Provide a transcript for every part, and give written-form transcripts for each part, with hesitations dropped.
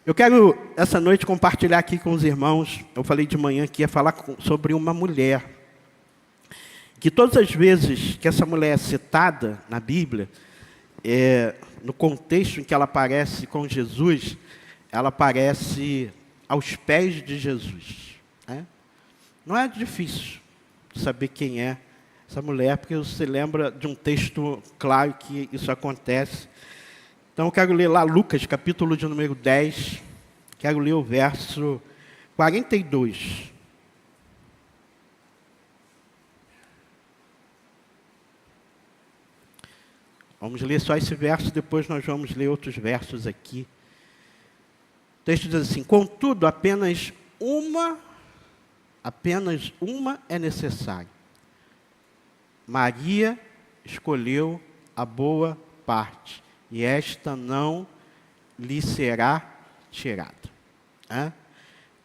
Eu quero, essa noite, compartilhar aqui com os irmãos. Eu falei de manhã que ia falar sobre uma mulher. Que todas as vezes que essa mulher é citada na Bíblia, no contexto em que ela aparece com Jesus, ela aparece aos pés de Jesus. Né? Não é difícil saber quem é essa mulher, porque você lembra de um texto claro que isso acontece. Então eu quero ler lá Lucas, capítulo de número 10, quero ler o verso 42. Vamos ler só esse verso, depois nós vamos ler outros versos aqui. O texto diz assim: contudo, apenas uma é necessária. Maria escolheu a boa parte, e esta não lhe será tirada.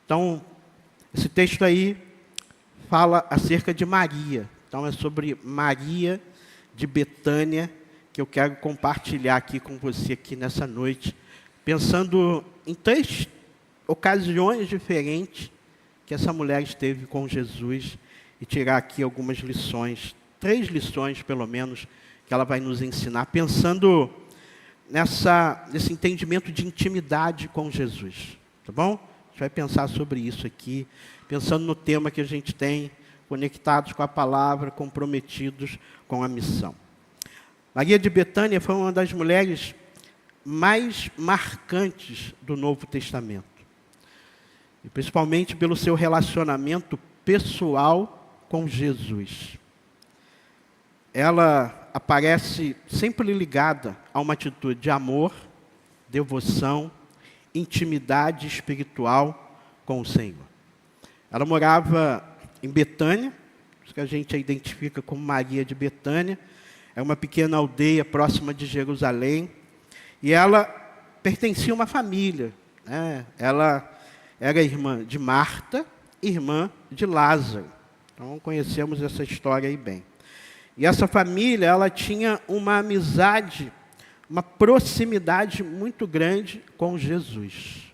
Então, esse texto aí fala acerca de Maria. Então, é sobre Maria de Betânia, que eu quero compartilhar aqui com você aqui nessa noite, pensando em 3 ocasiões diferentes que essa mulher esteve com Jesus e tirar aqui algumas lições, 3 lições pelo menos, que ela vai nos ensinar, pensando nesse entendimento de intimidade com Jesus, tá bom? A gente vai pensar sobre isso aqui, pensando no tema que a gente tem, conectados com a palavra, comprometidos com a missão. Maria de Betânia foi uma das mulheres mais marcantes do Novo Testamento. E principalmente pelo seu relacionamento pessoal com Jesus. Ela aparece sempre ligada a uma atitude de amor, devoção, intimidade espiritual com o Senhor. Ela morava em Betânia, que a gente a identifica como Maria de Betânia. É uma pequena aldeia próxima de Jerusalém. E ela pertencia a uma família. Né? Ela era irmã de Marta, irmã de Lázaro. Então conhecemos essa história aí bem. E essa família, ela tinha uma amizade, uma proximidade muito grande com Jesus.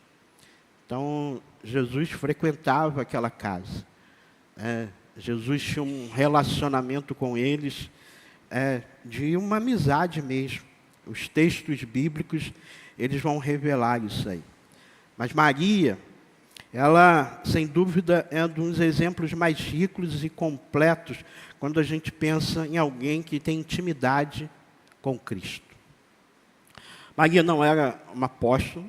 Então, Jesus frequentava aquela casa. Jesus tinha um relacionamento com eles, de uma amizade mesmo. Os textos bíblicos, eles vão revelar isso aí. Mas Maria, ela, sem dúvida, é um dos exemplos mais ricos e completos quando a gente pensa em alguém que tem intimidade com Cristo. Maria não era uma apóstola,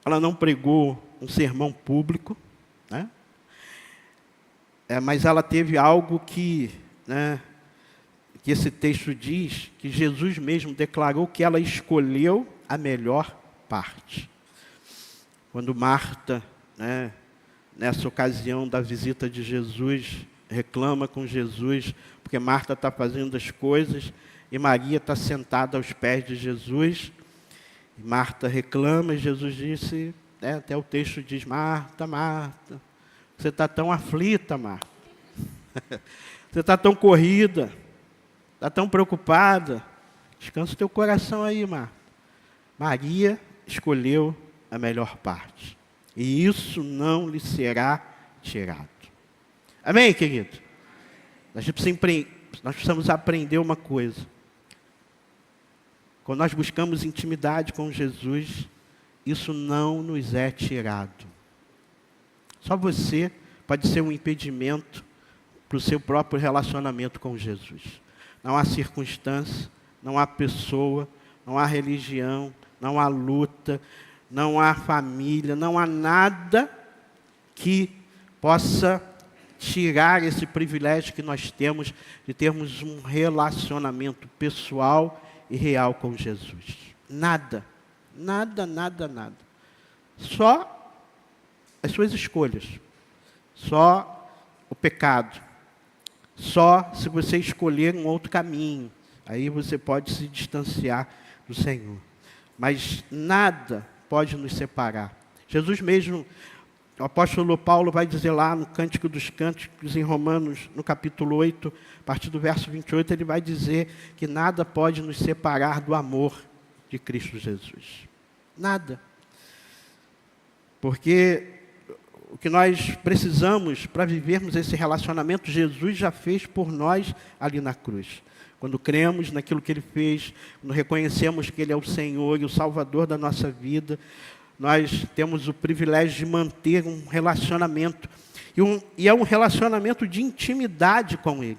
ela não pregou um sermão público, né? Mas ela teve algo que esse texto diz, que Jesus mesmo declarou que ela escolheu a melhor parte. Quando Marta, nessa ocasião da visita de Jesus, reclama com Jesus, porque Marta está fazendo as coisas, e Maria está sentada aos pés de Jesus, e Marta reclama, e Jesus disse, até o texto diz, Marta, Marta, você está tão aflita, Marta, você está tão corrida, está tão preocupada, descansa o teu coração aí, Marta. Maria escolheu a melhor parte. E isso não lhe será tirado. Amém, querido? Nós precisamos aprender uma coisa. Quando nós buscamos intimidade com Jesus, isso não nos é tirado. Só você pode ser um impedimento para o seu próprio relacionamento com Jesus. Não há circunstância, não há pessoa, não há religião, não há luta, não há família, não há nada que possa tirar esse privilégio que nós temos de termos um relacionamento pessoal e real com Jesus. Nada, nada, nada, nada. Só as suas escolhas, só o pecado, só se você escolher um outro caminho, aí você pode se distanciar do Senhor. Mas nada pode nos separar. Jesus mesmo, o apóstolo Paulo vai dizer lá no Cântico dos Cânticos, em Romanos, no capítulo 8, a partir do verso 28, ele vai dizer que nada pode nos separar do amor de Cristo Jesus. Nada. Porque o que nós precisamos para vivermos esse relacionamento, Jesus já fez por nós ali na cruz. Quando cremos naquilo que Ele fez, quando reconhecemos que Ele é o Senhor e o Salvador da nossa vida, nós temos o privilégio de manter um relacionamento. E é um relacionamento de intimidade com Ele.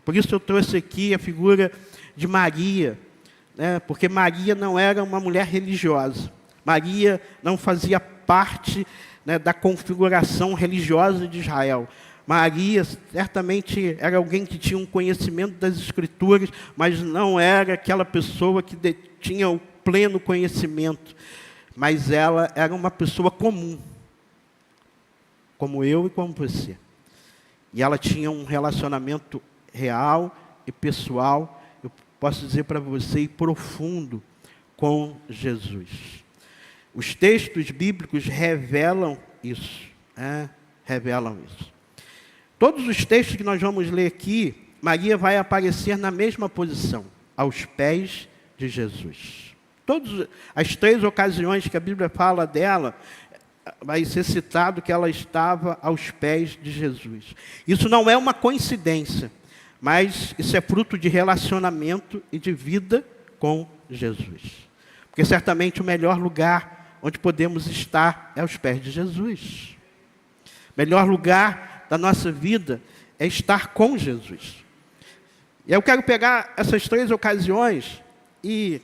Por isso eu trouxe aqui a figura de Maria, né? Porque Maria não era uma mulher religiosa. Maria não fazia parte, né, da configuração religiosa de Israel. Maria certamente era alguém que tinha um conhecimento das Escrituras, mas não era aquela pessoa que tinha o pleno conhecimento. Mas ela era uma pessoa comum, como eu e como você. E ela tinha um relacionamento real e pessoal, eu posso dizer para você, e profundo com Jesus. Os textos bíblicos revelam isso, revelam isso. Todos os textos que nós vamos ler aqui, Maria vai aparecer na mesma posição, aos pés de Jesus. Todas as 3 ocasiões que a Bíblia fala dela, vai ser citado que ela estava aos pés de Jesus. Isso não é uma coincidência, mas isso é fruto de relacionamento e de vida com Jesus. Porque certamente o melhor lugar onde podemos estar é aos pés de Jesus. O melhor lugar da nossa vida é estar com Jesus. E eu quero pegar essas 3 ocasiões e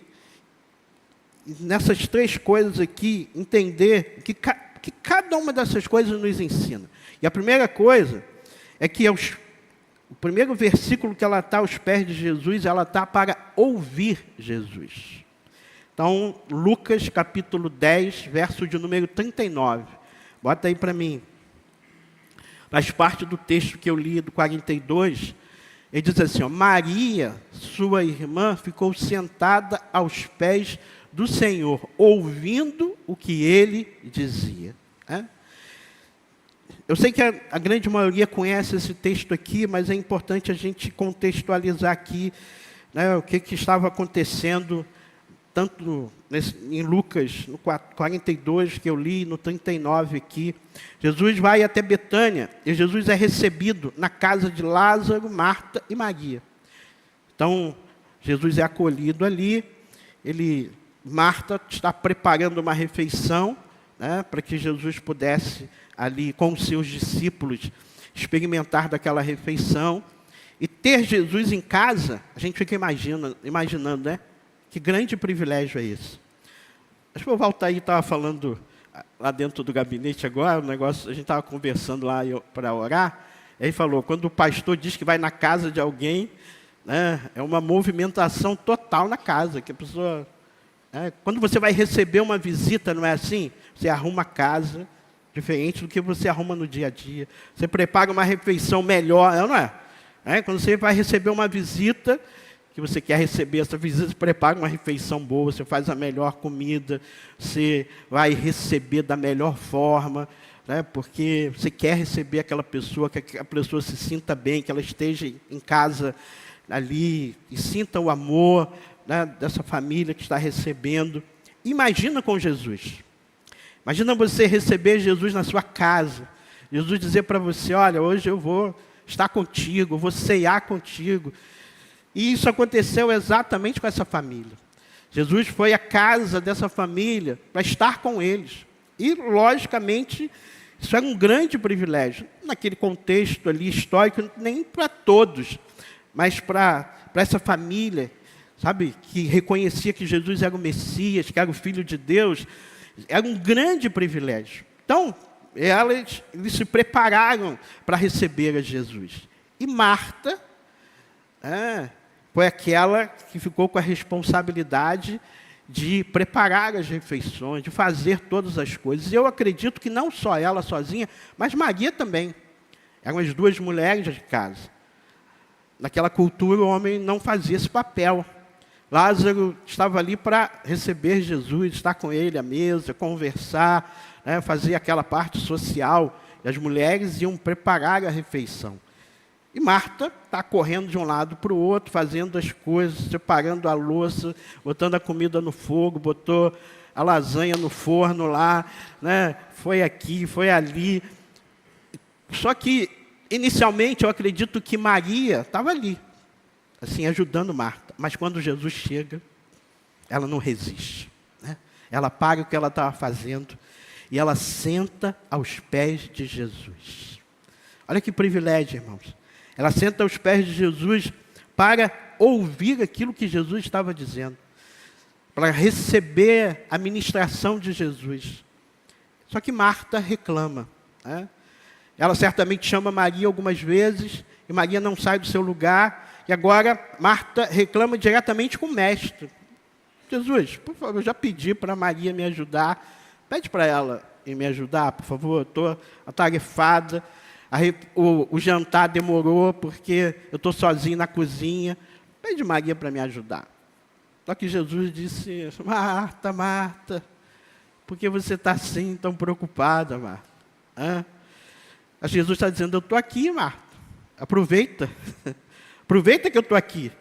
nessas 3 coisas aqui, entender que cada uma dessas coisas nos ensina. E a primeira coisa é que o primeiro versículo que ela está aos pés de Jesus, ela está para ouvir Jesus. Então, Lucas capítulo 10, verso de número 39. Bota aí para mim. Faz parte do texto que eu li, do 42. Ele diz assim, Maria, sua irmã, ficou sentada aos pés do Senhor, ouvindo o que Ele dizia. Eu sei que a grande maioria conhece esse texto aqui, mas é importante a gente contextualizar aqui, né, o que estava acontecendo, tanto em Lucas, no 42 que eu li, no 39 aqui. Jesus vai até Betânia, e Jesus é recebido na casa de Lázaro, Marta e Maria. Então, Jesus é acolhido ali, Marta está preparando uma refeição, né, para que Jesus pudesse ali com os seus discípulos experimentar daquela refeição. E ter Jesus em casa, a gente fica imaginando, né? Que grande privilégio é esse. Acho que o Valtair estava falando lá dentro do gabinete agora, a gente estava conversando lá para orar, aí ele falou, quando o pastor diz que vai na casa de alguém, né, é uma movimentação total na casa, que a pessoa... quando você vai receber uma visita, não é assim? Você arruma a casa, diferente do que você arruma no dia a dia. Você prepara uma refeição melhor, não é? Quando você vai receber uma visita, que você quer receber essa visita, você prepara uma refeição boa, você faz a melhor comida, você vai receber da melhor forma, né? Porque você quer receber aquela pessoa, que a pessoa se sinta bem, que ela esteja em casa ali e sinta o amor, né, dessa família que está recebendo. Imagina com Jesus. Imagina você receber Jesus na sua casa. Jesus dizer para você, olha, hoje eu vou estar contigo, eu vou ceiar contigo. E isso aconteceu exatamente com essa família. Jesus foi à casa dessa família para estar com eles. E, logicamente, isso era um grande privilégio. Naquele contexto ali histórico, nem para todos, mas para essa família, sabe, que reconhecia que Jesus era o Messias, que era o Filho de Deus, era um grande privilégio. Então, eles se prepararam para receber a Jesus. E Marta foi aquela que ficou com a responsabilidade de preparar as refeições, de fazer todas as coisas. E eu acredito que não só ela sozinha, mas Maria também. Eram as 2 mulheres de casa. Naquela cultura, o homem não fazia esse papel. Lázaro estava ali para receber Jesus, estar com ele à mesa, conversar, né, fazer aquela parte social. E as mulheres iam preparar a refeição. E Marta está correndo de um lado para o outro, fazendo as coisas, separando a louça, botando a comida no fogo, botou a lasanha no forno lá, né? Foi aqui, foi ali. Só que, inicialmente, eu acredito que Maria estava ali, assim, ajudando Marta. Mas quando Jesus chega, ela não resiste, né? Ela para o que ela estava fazendo e ela senta aos pés de Jesus. Olha que privilégio, irmãos. Ela senta aos pés de Jesus para ouvir aquilo que Jesus estava dizendo, para receber a ministração de Jesus. Só que Marta reclama, né? Ela certamente chama Maria algumas vezes, e Maria não sai do seu lugar, e agora Marta reclama diretamente com o mestre. Jesus, por favor, eu já pedi para Maria me ajudar, pede para ela me ajudar, por favor, eu estou atarefada, o jantar demorou porque eu estou sozinho na cozinha, pede Maria para me ajudar. Só que Jesus disse, Marta, Marta, por que você está assim, tão preocupada, Marta? Mas Jesus está dizendo, eu estou aqui, Marta, aproveita, aproveita que eu estou aqui.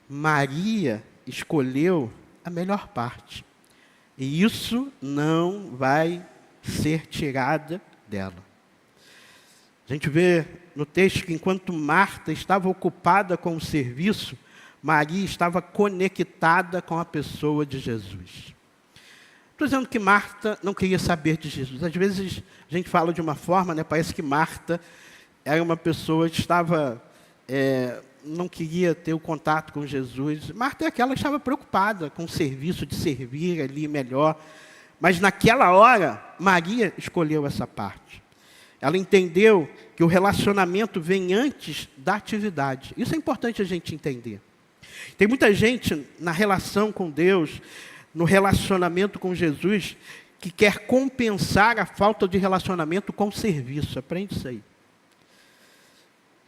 Maria escolheu a melhor parte, e isso não vai ser tirada dela. A gente vê no texto que enquanto Marta estava ocupada com o serviço, Maria estava conectada com a pessoa de Jesus. Estou dizendo que Marta não queria saber de Jesus. Às vezes a gente fala de uma forma, né, parece que Marta era uma pessoa que não queria ter o contato com Jesus. Marta é aquela que estava preocupada com o serviço, de servir ali melhor. Mas naquela hora, Maria escolheu essa parte. Ela entendeu que o relacionamento vem antes da atividade. Isso é importante a gente entender. Tem muita gente na relação com Deus, no relacionamento com Jesus, que quer compensar a falta de relacionamento com o serviço. Aprende isso aí.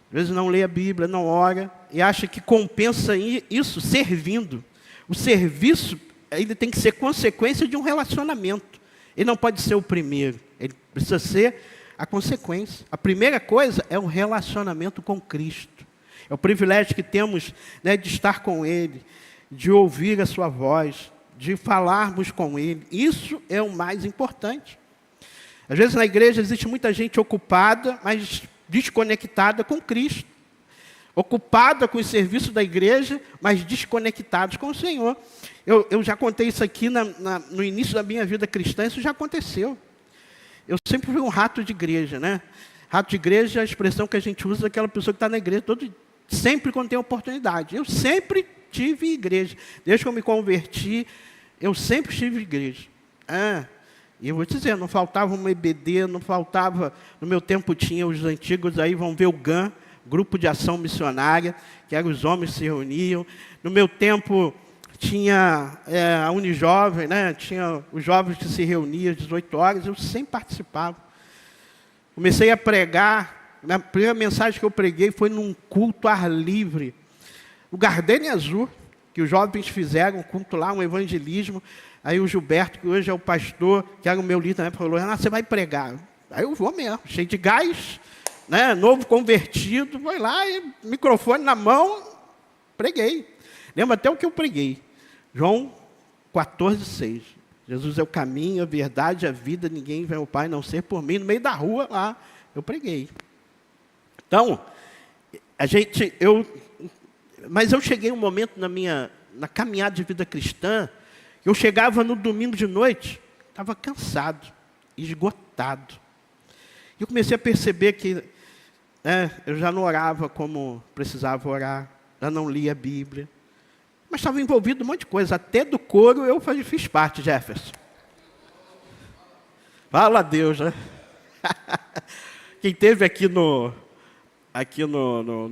Às vezes não lê a Bíblia, não ora, e acha que compensa isso servindo. O serviço, ele tem que ser consequência de um relacionamento. Ele não pode ser o primeiro, ele precisa ser a consequência. A primeira coisa é um relacionamento com Cristo. É o privilégio que temos, né, de estar com Ele, de ouvir a sua voz, de falarmos com Ele. Isso é o mais importante. Às vezes na igreja existe muita gente ocupada, mas desconectada com Cristo. Ocupada com o serviço da igreja, mas desconectados com o Senhor. Eu já contei isso aqui no início da minha vida cristã, isso já aconteceu. Eu sempre fui um rato de igreja, né? Rato de igreja é a expressão que a gente usa daquela pessoa que está na igreja sempre quando tem oportunidade. Eu sempre tive igreja. Desde que eu me converti, eu sempre estive em igreja. E eu vou te dizer, não faltava uma EBD, não faltava... No meu tempo tinha os antigos aí, vão ver o GAM, Grupo de Ação Missionária, que eram os homens que se reuniam. No meu tempo tinha a Unijovem, né? Tinha os jovens que se reuniam às 18 horas, eu sempre participava. Comecei a pregar, a primeira mensagem que eu preguei foi num culto ar livre. O Gardenia Azul, que os jovens fizeram, um culto lá, um evangelismo. Aí o Gilberto, que hoje é o pastor, que era o meu líder, né, falou, você vai pregar. Aí eu vou mesmo, cheio de gás, né, novo convertido, foi lá, e microfone na mão, preguei. Lembro até o que eu preguei. João 14:6. Jesus é o caminho, a verdade, a vida, ninguém vem ao Pai não ser por mim. No meio da rua, lá, eu preguei. Então, mas eu cheguei um momento na caminhada de vida cristã, eu chegava no domingo de noite, estava cansado, esgotado. E eu comecei a perceber que eu já não orava como precisava orar, já não lia a Bíblia. Mas estava envolvido em um monte de coisa, até do coro eu fiz parte, Jefferson. Fala a Deus, né? Quem esteve aqui no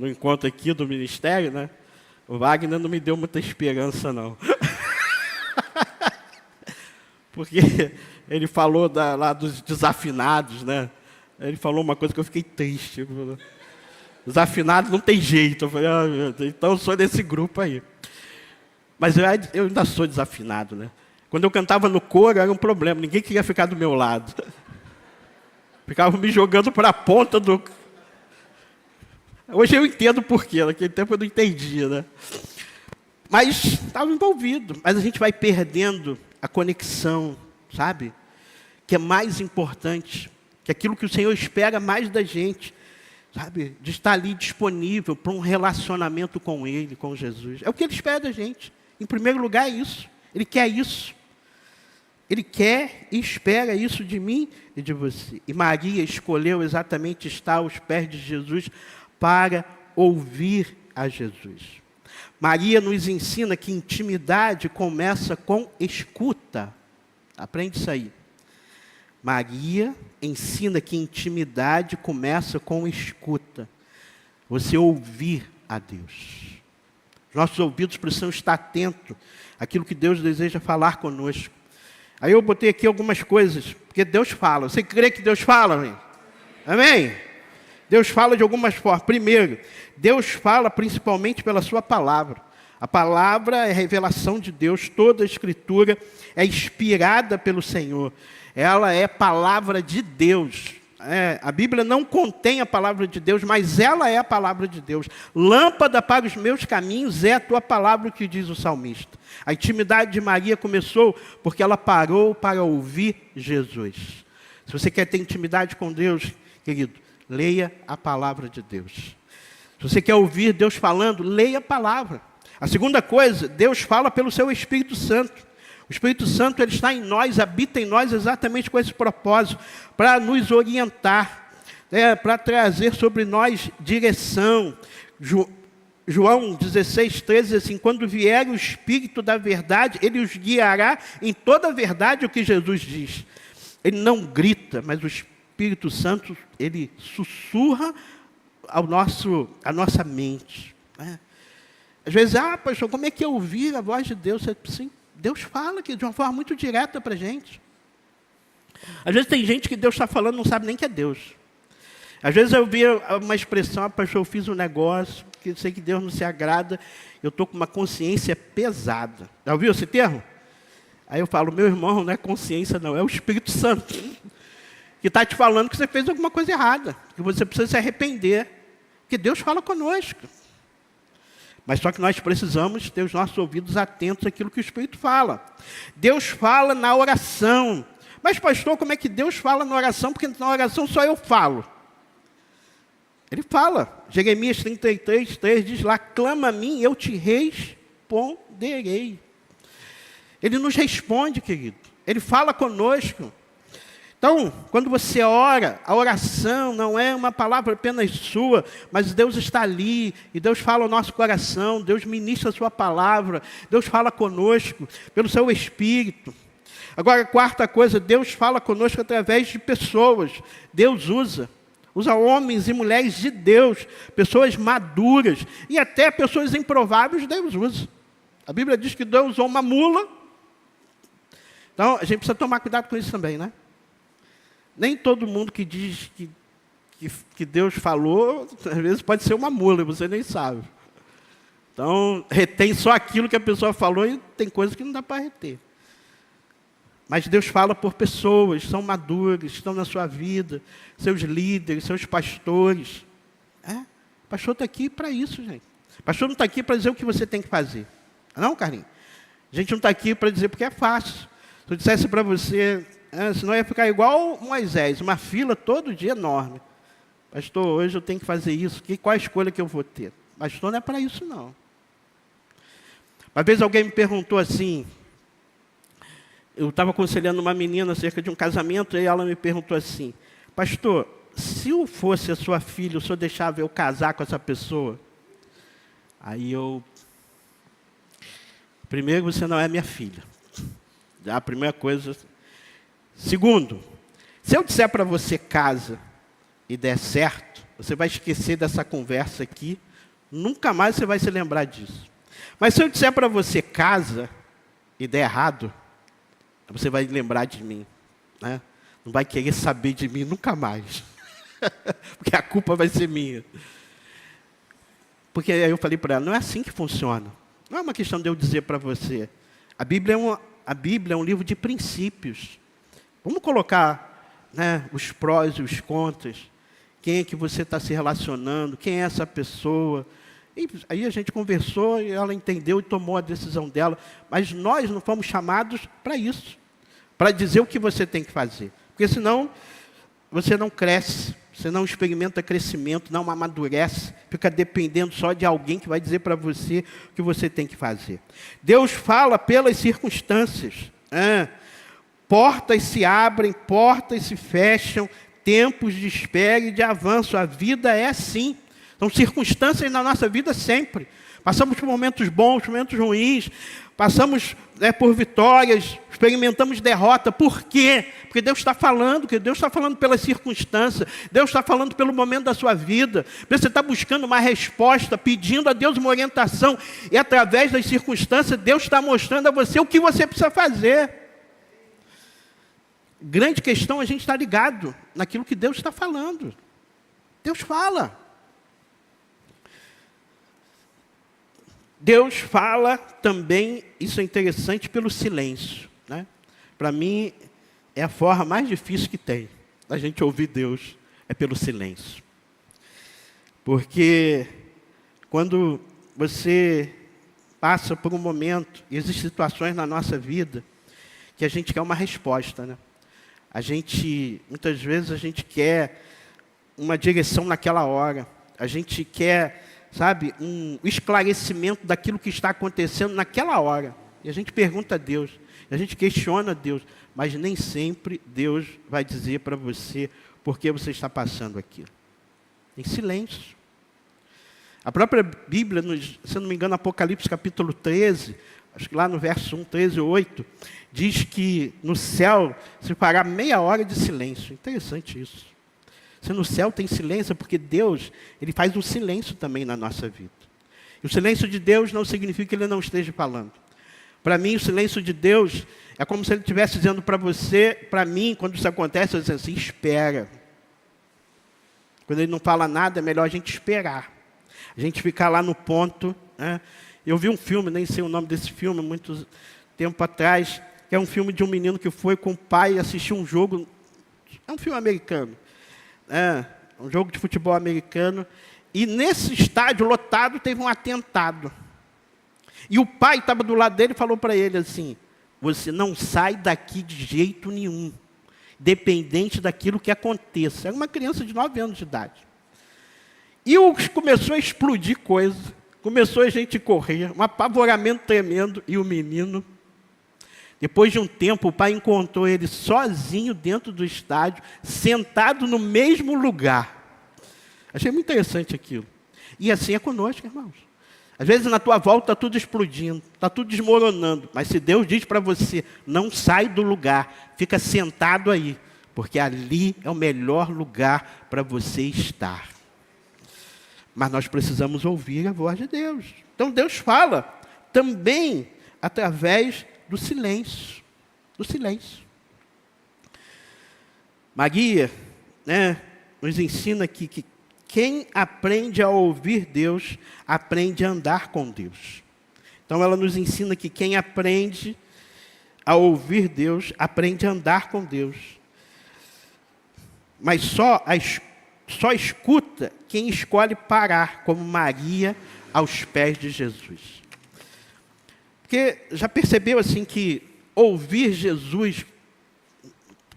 encontro aqui do ministério, né? O Wagner não me deu muita esperança, não. Porque ele falou lá dos desafinados, né? Ele falou uma coisa que eu fiquei triste. Desafinados não tem jeito. Eu falei, meu Deus, então eu sou desse grupo aí. Mas eu ainda sou desafinado, né? Quando eu cantava no coro, era um problema. Ninguém queria ficar do meu lado. Ficava me jogando para a ponta do... Hoje eu entendo por quê. Naquele tempo eu não entendia, né? Mas estava envolvido. Mas a gente vai perdendo a conexão, sabe? Que é mais importante, que é aquilo que o Senhor espera mais da gente, sabe? De estar ali disponível para um relacionamento com Ele, com Jesus. É o que Ele espera da gente. Em primeiro lugar é isso. Ele quer isso. Ele quer e espera isso de mim e de você. E Maria escolheu exatamente estar aos pés de Jesus para ouvir a Jesus. Maria nos ensina que intimidade começa com escuta. Aprende isso aí. Maria ensina que intimidade começa com escuta. Você ouvir a Deus. Nossos ouvidos precisam estar atentos àquilo que Deus deseja falar conosco. Aí eu botei aqui algumas coisas, porque Deus fala. Você crê que Deus fala, amém? Amém? Deus fala de algumas formas. Primeiro, Deus fala principalmente pela sua palavra. A palavra é a revelação de Deus. Toda a Escritura é inspirada pelo Senhor. Ela é palavra de Deus. A Bíblia não contém a palavra de Deus, mas ela é a palavra de Deus. Lâmpada para os meus caminhos é a tua palavra, o que diz o salmista. A intimidade de Maria começou porque ela parou para ouvir Jesus. Se você quer ter intimidade com Deus, querido, leia a palavra de Deus. Se você quer ouvir Deus falando, leia a palavra. A segunda coisa, Deus fala pelo seu Espírito Santo. O Espírito Santo ele está em nós, habita em nós exatamente com esse propósito, para nos orientar, para trazer sobre nós direção. João 16:13 diz assim, quando vier o Espírito da verdade, ele os guiará em toda a verdade, o que Jesus diz. Ele não grita, mas o Espírito Santo, ele sussurra à nossa mente. Às vezes, pastor, como é que eu ouvi a voz de Deus? Sim, Deus fala aqui de uma forma muito direta para a gente. Às vezes tem gente que Deus está falando e não sabe nem que é Deus. Às vezes eu vi uma expressão, pastor, eu fiz um negócio, que eu sei que Deus não se agrada, eu estou com uma consciência pesada. Já ouviu esse termo? Aí eu falo, meu irmão, não é consciência não, é o Espírito Santo. Que está te falando que você fez alguma coisa errada, que você precisa se arrepender. Porque Deus fala conosco. Mas só que nós precisamos ter os nossos ouvidos atentos àquilo que o Espírito fala. Deus fala na oração. Mas, pastor, como é que Deus fala na oração? Porque na oração só eu falo. Ele fala. Jeremias 33:3 diz lá, clama a mim, eu te responderei. Ele nos responde, querido. Ele fala conosco. Então, quando você ora, a oração não é uma palavra apenas sua, mas Deus está ali, e Deus fala ao nosso coração, Deus ministra a sua palavra, Deus fala conosco, pelo seu Espírito. Agora, a quarta coisa, Deus fala conosco através de pessoas. Deus usa homens e mulheres de Deus, pessoas maduras, e até pessoas improváveis Deus usa. A Bíblia diz que Deus usou uma mula. Então, a gente precisa tomar cuidado com isso também, né? Nem todo mundo que diz que Deus falou, às vezes pode ser uma mula, e você nem sabe. Então, retém só aquilo que a pessoa falou e tem coisas que não dá para reter. Mas Deus fala por pessoas, são maduras, estão na sua vida, seus líderes, seus pastores. O pastor está aqui para isso, gente. O pastor não está aqui para dizer o que você tem que fazer. Não, Carlinhos? A gente não está aqui para dizer porque é fácil. Se eu dissesse para você... senão ia ficar igual Moisés, uma fila todo dia enorme. Pastor, hoje eu tenho que fazer isso, qual a escolha que eu vou ter? Pastor, não é para isso não. Uma vez alguém me perguntou assim, eu estava aconselhando uma menina acerca de um casamento, e ela me perguntou assim, pastor, se eu fosse a sua filha, o senhor deixava eu casar com essa pessoa? Aí primeiro, você não é minha filha. Já a primeira coisa... Segundo, se eu disser para você casa e der certo, você vai esquecer dessa conversa aqui, nunca mais você vai se lembrar disso. Mas se eu disser para você casa e der errado, você vai lembrar de mim, né? Não vai querer saber de mim nunca mais, porque a culpa vai ser minha. Porque aí eu falei para ela, não é assim que funciona. Não é uma questão de eu dizer para você. A Bíblia é um livro de princípios. Vamos colocar, né, os prós e os contras. Quem é que você está se relacionando? Quem é essa pessoa? E aí a gente conversou e ela entendeu e tomou a decisão dela. Mas nós não fomos chamados para isso, para dizer o que você tem que fazer. Porque senão você não cresce, você não experimenta crescimento, não amadurece, fica dependendo só de alguém que vai dizer para você o que você tem que fazer. Deus fala pelas circunstâncias. Portas se abrem, portas se fecham, tempos de espera e de avanço. A vida é assim. São circunstâncias na nossa vida sempre. Passamos por momentos bons, momentos ruins, passamos por vitórias, experimentamos derrota. Por quê? Porque Deus está falando, que Deus está falando pelas circunstâncias, Deus está falando pelo momento da sua vida. Você está buscando uma resposta, pedindo a Deus uma orientação, e através das circunstâncias, Deus está mostrando a você o que você precisa fazer. Grande questão, a gente está ligado naquilo que Deus está falando. Deus fala. Deus fala também, isso é interessante, pelo silêncio. Né? Para mim, é a forma mais difícil que tem, a gente ouvir Deus, é pelo silêncio. Porque quando você passa por um momento, e existem situações na nossa vida, que a gente quer uma resposta. Né? Muitas vezes a gente quer uma direção naquela hora, a gente quer, sabe, um esclarecimento daquilo que está acontecendo naquela hora. E a gente pergunta a Deus, a gente questiona a Deus, mas nem sempre Deus vai dizer para você por que você está passando aquilo. Em silêncio. A própria Bíblia, se não me engano, Apocalipse capítulo 13, acho que lá no verso 1, 13 ou 8, diz que no céu se fará meia hora de silêncio. Interessante isso. Se no céu tem silêncio, é porque Deus, Ele faz um silêncio também na nossa vida. E o silêncio de Deus não significa que Ele não esteja falando. Para mim, o silêncio de Deus é como se Ele estivesse dizendo para você, para mim, quando isso acontece, eu digo assim, espera. Quando Ele não fala nada, é melhor a gente esperar. A gente ficar lá no ponto. Né? Eu vi um filme, nem sei o nome desse filme, muito tempo atrás, que é um filme de um menino que foi com o pai assistir um jogo. É um filme americano. Um jogo de futebol americano, e nesse estádio lotado teve um atentado. E o pai estava do lado dele e falou para ele assim, você não sai daqui de jeito nenhum, dependente daquilo que aconteça. Era uma criança de 9 anos de idade. E começou a explodir coisa, começou a gente correr, um apavoramento tremendo, e o menino, depois de um tempo, o pai encontrou ele sozinho dentro do estádio, sentado no mesmo lugar. Achei muito interessante aquilo. E assim é conosco, irmãos. Às vezes na tua volta está tudo explodindo, está tudo desmoronando. Mas se Deus diz para você, não sai do lugar, fica sentado aí. Porque ali é o melhor lugar para você estar. Mas nós precisamos ouvir a voz de Deus. Então Deus fala também através do silêncio. Do silêncio. Maria, nos ensina aqui que quem aprende a ouvir Deus, aprende a andar com Deus. Então ela nos ensina que quem aprende a ouvir Deus, aprende a andar com Deus. Mas só escuta quem escolhe parar, como Maria aos pés de Jesus. Porque já percebeu assim que ouvir Jesus,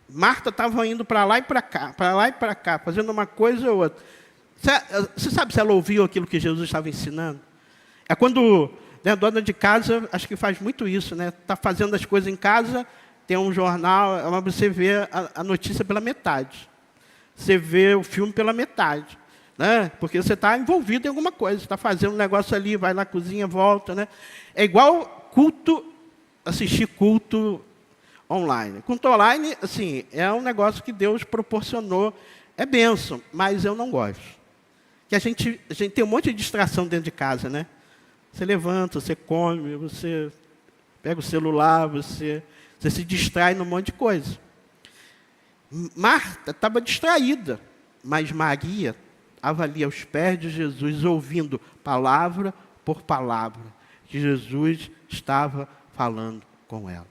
Marta estava indo para lá e para cá, fazendo uma coisa ou outra. Você sabe se ela ouviu aquilo que Jesus estava ensinando? É quando a dona de casa, acho que faz muito isso, né? Está fazendo as coisas em casa, tem um jornal, mas você vê a notícia pela metade. Você vê o filme pela metade. Né? Porque você está envolvido em alguma coisa, está fazendo um negócio ali, vai na cozinha, volta. Né? É igual culto, assistir culto online. Culto online, assim, é um negócio que Deus proporcionou, é bênção, mas eu não gosto. Que a gente tem um monte de distração dentro de casa, né? Você levanta, você come, você pega o celular, você se distrai num monte de coisa. Marta estava distraída, mas Maria estava ali aos pés de Jesus, ouvindo palavra por palavra, que Jesus estava falando com ela.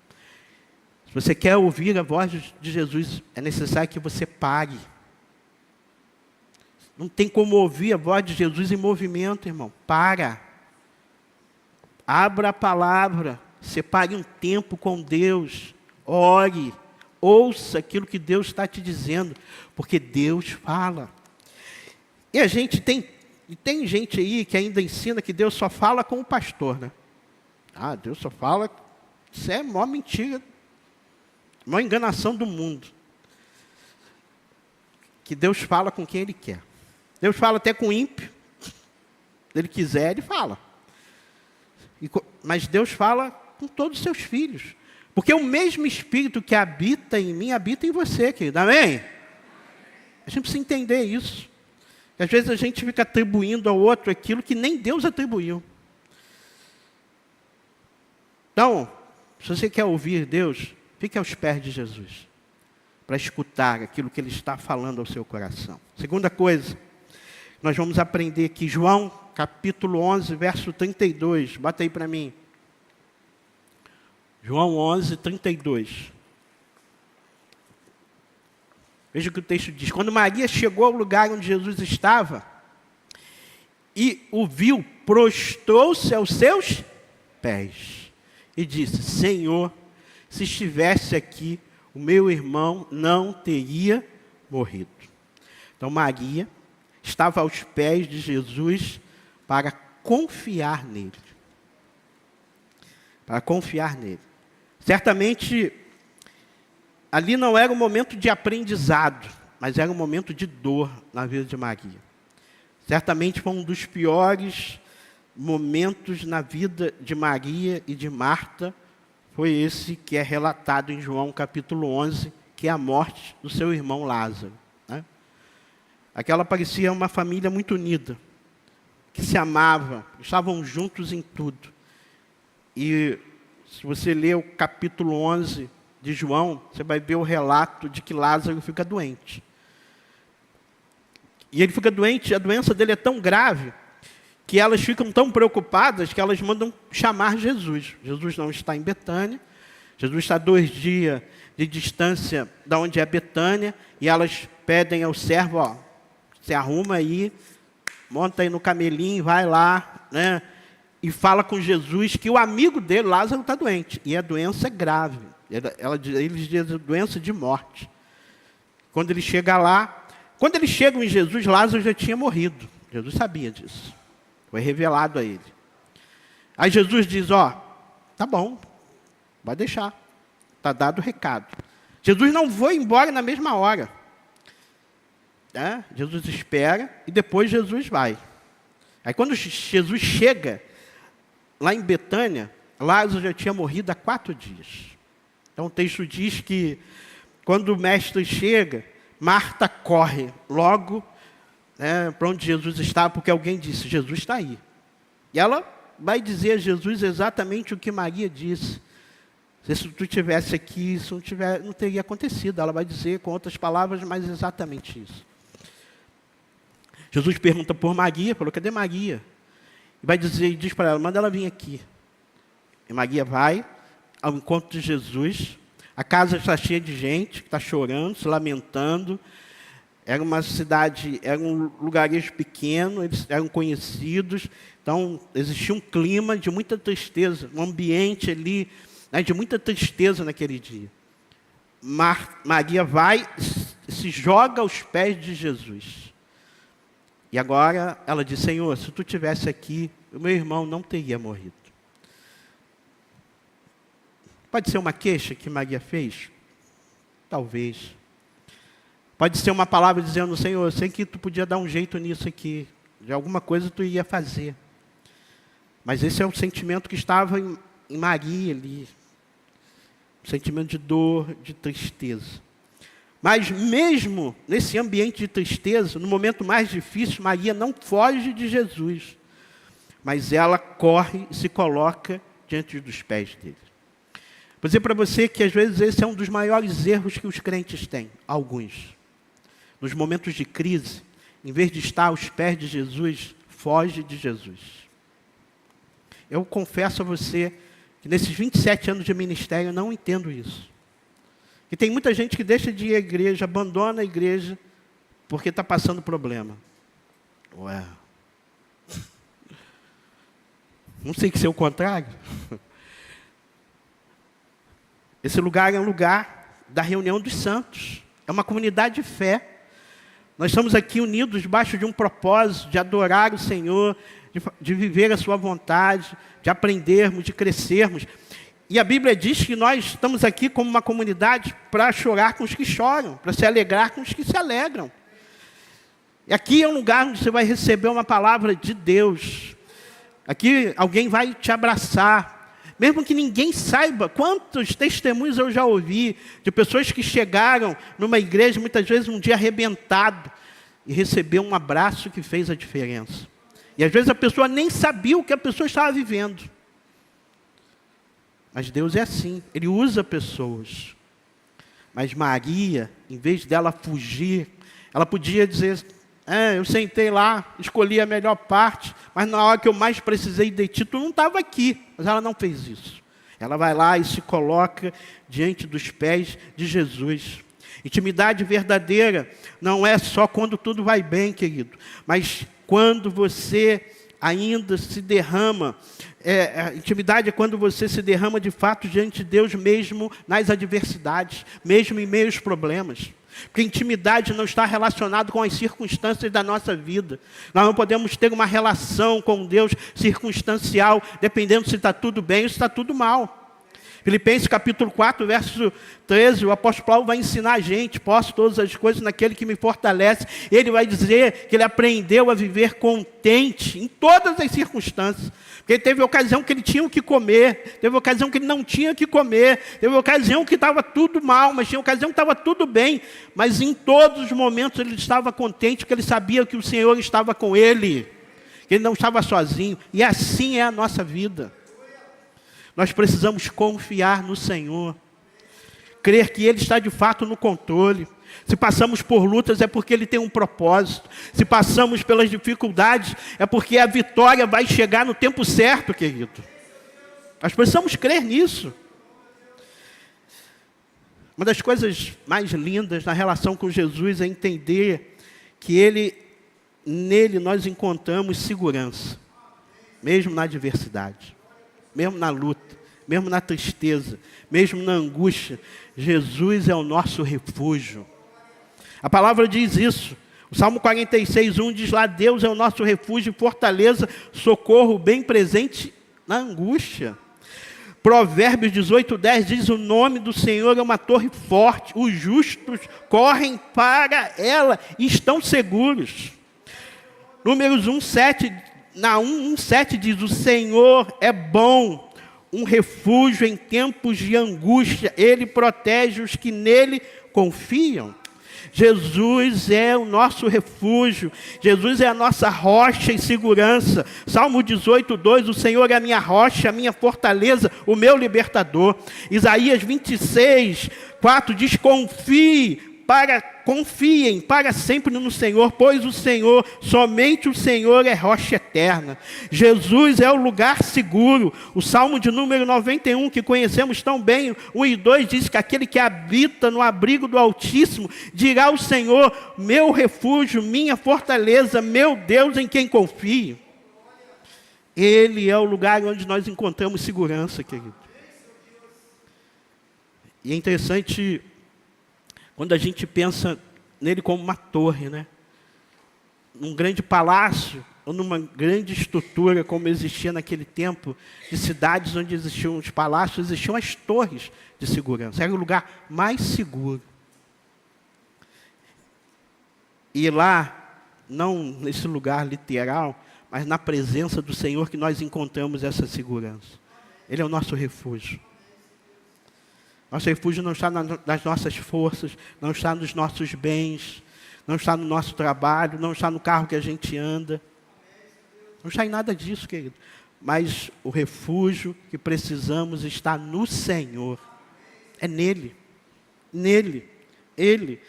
Se você quer ouvir a voz de Jesus, é necessário que você pare. Não tem como ouvir a voz de Jesus em movimento, irmão. Para. Abra a palavra. Separe um tempo com Deus. Ore. Ouça aquilo que Deus está te dizendo. Porque Deus fala. E a gente tem gente aí que ainda ensina que Deus só fala com o pastor, né? Ah, Deus só fala. Isso é a maior mentira. A maior enganação do mundo. Que Deus fala com quem Ele quer. Deus fala até com o ímpio. Se Ele quiser, Ele fala. Mas Deus fala com todos os seus filhos. Porque o mesmo Espírito que habita em mim, habita em você, querido. Amém? A gente precisa entender isso. Às vezes a gente fica atribuindo ao outro aquilo que nem Deus atribuiu. Então, se você quer ouvir Deus, fique aos pés de Jesus. Para escutar aquilo que Ele está falando ao seu coração. Segunda coisa, nós vamos aprender aqui, João, capítulo 11, verso 32. Bota aí para mim. João 11, 32. Veja o que o texto diz. Quando Maria chegou ao lugar onde Jesus estava, e o viu, prostrou-se aos seus pés. E disse, Senhor, se estivesse aqui, o meu irmão não teria morrido. Então Maria estava aos pés de Jesus para confiar nele. Para confiar nele. Certamente, ali não era um momento de aprendizado, mas era um momento de dor na vida de Maria. Certamente foi um dos piores momentos na vida de Maria e de Marta, foi esse que é relatado em João capítulo 11, que é a morte do seu irmão Lázaro. Né? Aquela parecia uma família muito unida, que se amava, estavam juntos em tudo. E se você ler o capítulo 11 de João, você vai ver o relato de que Lázaro fica doente. E ele fica doente, a doença dele é tão grave, que elas ficam tão preocupadas que elas mandam chamar Jesus. Jesus não está em Betânia, Jesus está a 2 dias de distância da onde é Betânia, e elas pedem ao servo, ó, se arruma aí, monta aí no camelinho, vai lá, né, e fala com Jesus que o amigo dele, Lázaro, está doente, e a doença é grave, eles dizem doença de morte. Quando ele chega lá, quando eles chegam em Jesus, Lázaro já tinha morrido, Jesus sabia disso. Foi revelado a ele. Aí Jesus diz, ó, tá bom, vai deixar. Está dado o recado. Jesus não foi embora na mesma hora. Jesus espera e depois Jesus vai. Aí quando Jesus chega lá em Betânia, Lázaro já tinha morrido há 4 dias. Então o texto diz que quando o mestre chega, Marta corre logo para onde Jesus estava, porque alguém disse, Jesus está aí. E ela vai dizer a Jesus exatamente o que Maria disse. Se tu estivesse aqui, isso não teria acontecido. Ela vai dizer com outras palavras, mas exatamente isso. Jesus pergunta por Maria, falou, cadê Maria? E vai dizer, diz para ela, manda ela vir aqui. E Maria vai ao encontro de Jesus. A casa está cheia de gente que está chorando, se lamentando. Era uma cidade, era um lugarejo pequeno, eles eram conhecidos, então existia um clima de muita tristeza, um ambiente ali, né, de muita tristeza naquele dia. Maria vai, se joga aos pés de Jesus. E agora ela diz, Senhor, se tu estivesse aqui, o meu irmão não teria morrido. Pode ser uma queixa que Maria fez? Talvez. Pode ser uma palavra dizendo, Senhor, eu sei que tu podia dar um jeito nisso aqui. De alguma coisa tu ia fazer. Mas esse é o sentimento que estava em Maria ali. Um sentimento de dor, de tristeza. Mas mesmo nesse ambiente de tristeza, no momento mais difícil, Maria não foge de Jesus. Mas ela corre e se coloca diante dos pés dele. Vou dizer para você que às vezes esse é um dos maiores erros que os crentes têm. Alguns. Nos momentos de crise, em vez de estar aos pés de Jesus, foge de Jesus. Eu confesso a você que nesses 27 anos de ministério eu não entendo isso. E tem muita gente que deixa de ir à igreja, abandona a igreja, porque está passando problema. Ué. Não sei que ser o contrário. Esse lugar é um lugar da reunião dos santos. É uma comunidade de fé. Nós estamos aqui unidos debaixo de um propósito de adorar o Senhor, de viver a sua vontade, de aprendermos, de crescermos. E a Bíblia diz que nós estamos aqui como uma comunidade para chorar com os que choram, para se alegrar com os que se alegram. E aqui é um lugar onde você vai receber uma palavra de Deus. Aqui alguém vai te abraçar. Mesmo que ninguém saiba, quantos testemunhos eu já ouvi de pessoas que chegaram numa igreja, muitas vezes um dia arrebentado, e recebeu um abraço que fez a diferença. E às vezes a pessoa nem sabia o que a pessoa estava vivendo. Mas Deus é assim, Ele usa pessoas. Mas Maria, em vez dela fugir, ela podia dizer, eu sentei lá, escolhi a melhor parte, mas na hora que eu mais precisei de ti, tu não estava aqui. Mas ela não fez isso. Ela vai lá e se coloca diante dos pés de Jesus. Intimidade verdadeira não é só quando tudo vai bem, querido, mas quando você ainda se derrama. Intimidade é quando você se derrama de fato diante de Deus, mesmo nas adversidades, mesmo em meio aos problemas. Porque intimidade não está relacionado com as circunstâncias da nossa vida. Nós não podemos ter uma relação com Deus circunstancial, dependendo se está tudo bem ou se está tudo mal. Filipenses capítulo 4, verso 13, o apóstolo Paulo vai ensinar a gente, posso todas as coisas naquele que me fortalece. Ele vai dizer que ele aprendeu a viver contente em todas as circunstâncias. Porque teve ocasião que ele tinha o que comer, teve ocasião que ele não tinha o que comer, teve ocasião que estava tudo mal, mas tinha ocasião que estava tudo bem. Mas em todos os momentos ele estava contente, porque ele sabia que o Senhor estava com ele, que ele não estava sozinho. E assim é a nossa vida. Nós precisamos confiar no Senhor, crer que Ele está de fato no controle. Se passamos por lutas é porque Ele tem um propósito. Se passamos pelas dificuldades é porque a vitória vai chegar no tempo certo, querido. Nós precisamos crer nisso. Uma das coisas mais lindas na relação com Jesus é entender que nele nós encontramos segurança, mesmo na adversidade. Mesmo na luta, mesmo na tristeza, mesmo na angústia, Jesus é o nosso refúgio. A palavra diz isso. O Salmo 46, 1 diz lá, Deus é o nosso refúgio e fortaleza, socorro bem presente na angústia. Provérbios 18, 10 diz, o nome do Senhor é uma torre forte, os justos correm para ela e estão seguros. Números 1, 7 Naum 1,7 diz, o Senhor é bom, um refúgio em tempos de angústia, Ele protege os que nele confiam. Jesus é o nosso refúgio, Jesus é a nossa rocha e segurança. Salmo 18, 2, o Senhor é a minha rocha, a minha fortaleza, o meu libertador. Isaías 26, 4 diz, confiem para sempre no Senhor, pois o Senhor, somente o Senhor é rocha eterna. Jesus é o lugar seguro. O Salmo de número 91, que conhecemos tão bem, 1 e 2, diz que aquele que habita no abrigo do Altíssimo, dirá ao Senhor, meu refúgio, minha fortaleza, meu Deus em quem confio. Ele é o lugar onde nós encontramos segurança, querido. E é interessante quando a gente pensa nele como uma torre, né? Num grande palácio, ou numa grande estrutura, como existia naquele tempo, de cidades onde existiam os palácios, existiam as torres de segurança. Era o lugar mais seguro. E lá, não nesse lugar literal, mas na presença do Senhor que nós encontramos essa segurança. Ele é o nosso refúgio. Nosso refúgio não está nas nossas forças, não está nos nossos bens, não está no nosso trabalho, não está no carro que a gente anda. Não está em nada disso, querido. Mas o refúgio que precisamos está no Senhor. É nele. Nele. Ele.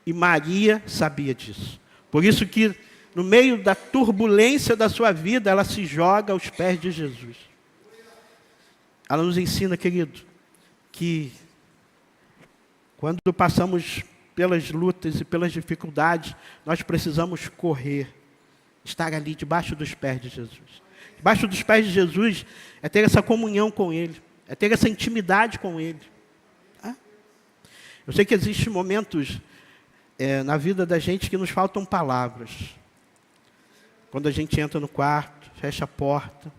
E Maria sabia disso. Por isso que, no meio da turbulência da sua vida, ela se joga aos pés de Jesus. Ela nos ensina, querido, que quando passamos pelas lutas e pelas dificuldades, nós precisamos correr estar ali debaixo dos pés de Jesus. Debaixo dos pés de Jesus é ter essa comunhão com Ele, é ter essa intimidade com Ele. Eu sei que existem momentos na vida da gente que nos faltam palavras. Quando a gente entra no quarto, fecha a porta,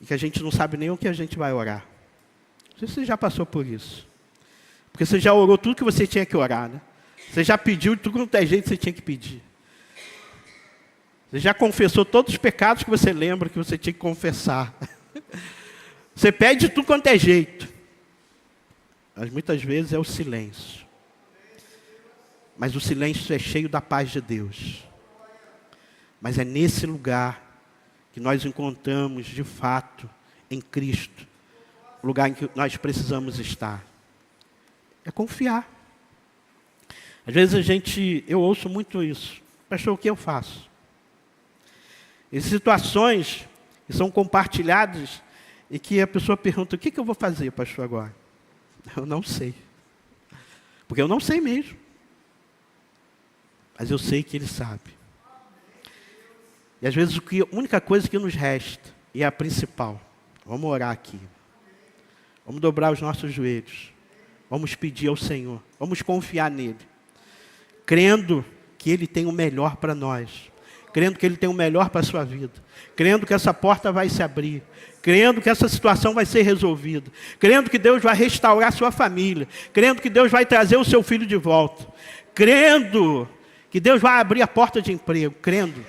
e que a gente não sabe nem o que a gente vai orar. Não sei se você já passou por isso. Porque você já orou tudo que você tinha que orar, né? Você já pediu tudo quanto é jeito que você tinha que pedir. Você já confessou todos os pecados que você lembra que você tinha que confessar. Você pede tudo quanto é jeito. Mas muitas vezes é o silêncio. Mas o silêncio é cheio da paz de Deus. Mas é nesse lugar que nós encontramos, de fato, em Cristo, o lugar em que nós precisamos estar. É confiar. Às vezes eu ouço muito isso. Pastor, o que eu faço? Em situações que são compartilhadas e que a pessoa pergunta, o que eu vou fazer, pastor, agora? Eu não sei. Porque eu não sei mesmo. Mas eu sei que Ele sabe. E às vezes a única coisa que nos resta, e é a principal, vamos orar aqui. Vamos dobrar os nossos joelhos. Vamos pedir ao Senhor. Vamos confiar nele. Crendo que Ele tem o melhor para nós. Crendo que Ele tem o melhor para a sua vida. Crendo que essa porta vai se abrir. Crendo que essa situação vai ser resolvida. Crendo que Deus vai restaurar a sua família. Crendo que Deus vai trazer o seu filho de volta. Crendo que Deus vai abrir a porta de emprego. Crendo.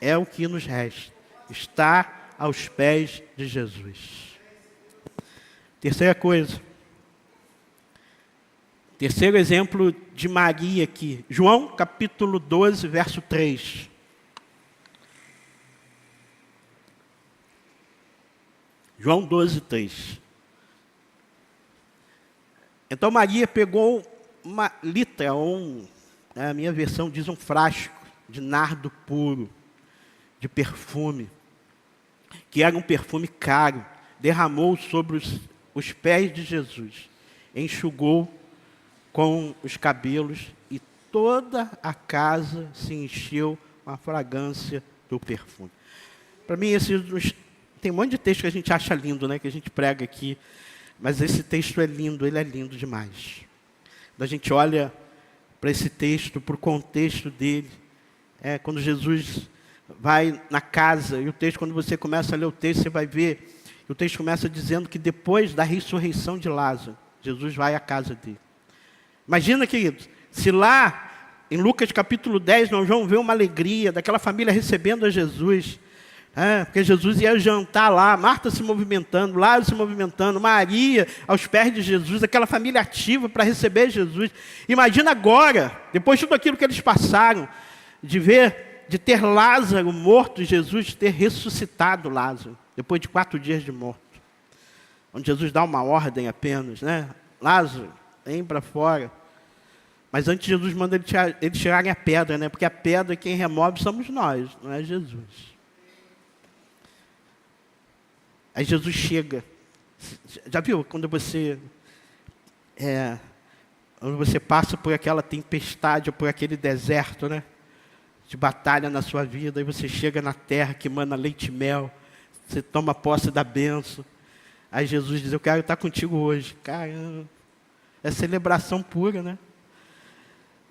É o que nos resta. Estar aos pés de Jesus. Terceira coisa. Terceiro exemplo de Maria aqui. João capítulo 12, verso 3. João 12, 3. Então Maria pegou uma litra, a minha versão diz um frasco de nardo puro, de perfume, que era um perfume caro, derramou sobre os pés de Jesus, enxugou com os cabelos e toda a casa se encheu com a fragrância do perfume. Para mim, tem um monte de texto que a gente acha lindo, né, que a gente prega aqui, mas esse texto é lindo, ele é lindo demais. Quando a gente olha para esse texto, para o contexto dele, quando Jesus vai na casa, e o texto, quando você começa a ler o texto, você vai ver, o texto começa dizendo que depois da ressurreição de Lázaro, Jesus vai à casa dele. Imagina, queridos, se lá em Lucas capítulo 10 nós vamos ver uma alegria daquela família recebendo a Jesus, porque Jesus ia jantar lá, Marta se movimentando, Lázaro se movimentando, Maria aos pés de Jesus, aquela família ativa para receber Jesus. Imagina agora, depois de tudo aquilo que eles passaram, de ter Lázaro morto e Jesus ter ressuscitado Lázaro, depois de 4 dias de morto. Onde Jesus dá uma ordem apenas, né? Lázaro, vem para fora. Mas antes Jesus manda eles tirarem a pedra, né? Porque a pedra quem remove somos nós, não é Jesus. Aí Jesus chega. Já viu quando você passa por aquela tempestade, ou por aquele deserto, né? De batalha na sua vida, e você chega na terra que emana leite e mel, você toma posse da bênção. Aí Jesus diz, eu quero estar contigo hoje. Caramba, é celebração pura, né?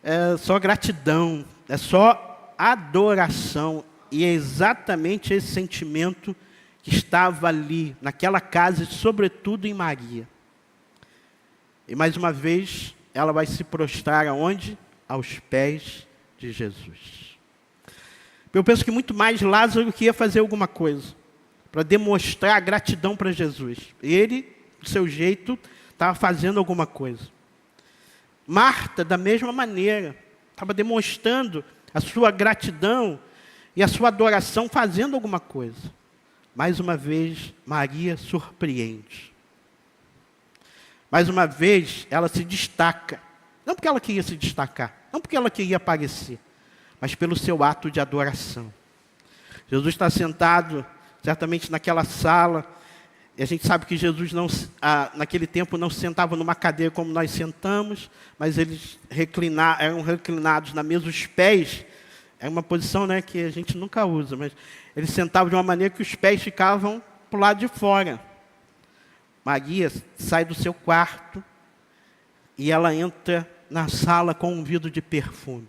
É só gratidão, é só adoração. E é exatamente esse sentimento que estava ali, naquela casa, e sobretudo em Maria. E mais uma vez, ela vai se prostrar aonde? Aos pés de Jesus. Eu penso que muito mais Lázaro queria fazer alguma coisa, para demonstrar gratidão para Jesus. Ele, do seu jeito, estava fazendo alguma coisa. Marta, da mesma maneira, estava demonstrando a sua gratidão e a sua adoração fazendo alguma coisa. Mais uma vez, Maria surpreende. Mais uma vez, ela se destaca. Não porque ela queria se destacar, não porque ela queria aparecer, mas pelo seu ato de adoração. Jesus está sentado, certamente naquela sala, e a gente sabe que Jesus naquele tempo não se sentava numa cadeira como nós sentamos, mas eles eram reclinados na mesa, os pés É uma posição, né, que a gente nunca usa, mas ele sentava de uma maneira que os pés ficavam para o lado de fora. Maria sai do seu quarto e ela entra na sala com um vidro de perfume.